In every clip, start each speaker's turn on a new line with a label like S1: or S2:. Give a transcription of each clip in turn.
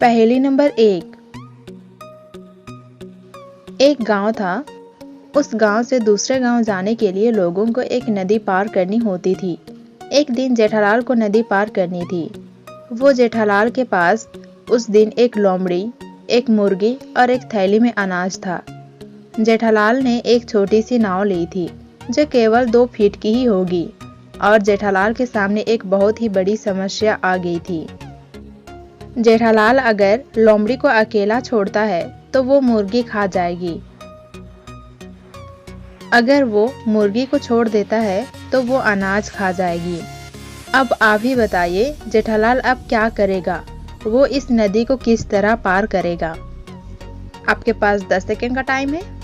S1: पहेली नंबर 1। एक गांव था। उस गांव से दूसरे गांव जाने के लिए लोगों को एक नदी पार करनी होती थी। एक दिन जेठालाल को नदी पार करनी थी। वो जेठालाल के पास उस दिन एक लोमड़ी, एक मुर्गी और एक थैली में अनाज था। जेठालाल ने एक छोटी सी नाव ली थी जो केवल 2 फीट की ही होगी, और जेठालाल के सामने एक बहुत ही बड़ी समस्या आ गई थी। जेठालाल अगर लोमड़ी को अकेला छोड़ता है तो वो मुर्गी खा जाएगी। अगर वो मुर्गी को छोड़ देता है तो वो अनाज खा जाएगी। अब आप ही बताइए जेठालाल अब क्या करेगा? वो इस नदी को किस तरह पार करेगा? आपके पास 10 सेकंड का टाइम है।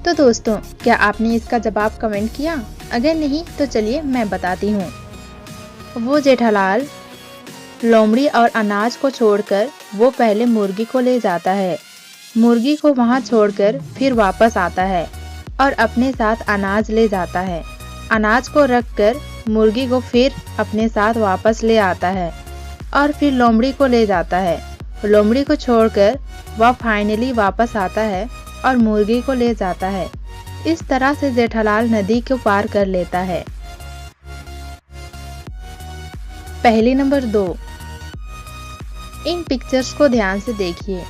S1: तो दोस्तों, क्या आपने इसका जवाब कमेंट किया? अगर नहीं तो चलिए मैं बताती हूँ। वो जेठालाल लोमड़ी और अनाज को छोड़कर वो पहले मुर्गी को ले जाता है। मुर्गी को वहाँ छोड़कर फिर वापस आता है और अपने साथ अनाज ले जाता है। अनाज को रखकर मुर्गी को फिर अपने साथ वापस ले आता है और फिर लोमड़ी को ले जाता है। लोमड़ी को छोड़कर वह फाइनली वापस आता है और मुर्गी को ले जाता है। इस तरह से जेठालाल नदी को पार कर लेता है। पहेली नंबर 2। इन पिक्चर्स को ध्यान से देखिए।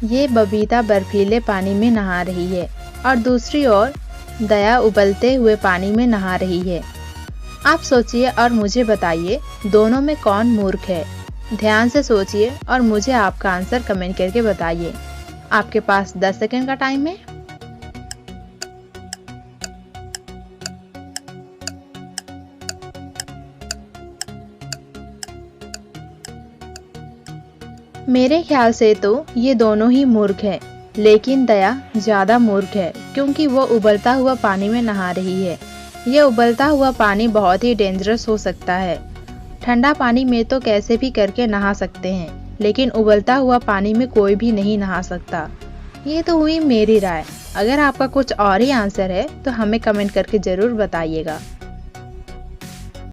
S1: ये बबीता बर्फीले पानी में नहा रही है और दूसरी ओर दया उबलते हुए पानी में नहा रही है। आप सोचिए और मुझे बताइए दोनों में कौन मूर्ख है? ध्यान से सोचिए और मुझे आपका आंसर कमेंट करके बताइए। आपके पास 10 सेकंड का टाइम है। मेरे ख्याल से तो ये दोनों ही मूर्ख है, लेकिन दया ज्यादा मूर्ख है क्योंकि वो उबलता हुआ पानी में नहा रही है। ये उबलता हुआ पानी बहुत ही डेंजरस हो सकता है। ठंडा पानी में तो कैसे भी करके नहा सकते हैं, लेकिन उबलता हुआ पानी में कोई भी नहीं नहा सकता। ये तो हुई मेरी राय। अगर आपका कुछ और ही आंसर है तो हमें कमेंट करके जरूर बताइएगा।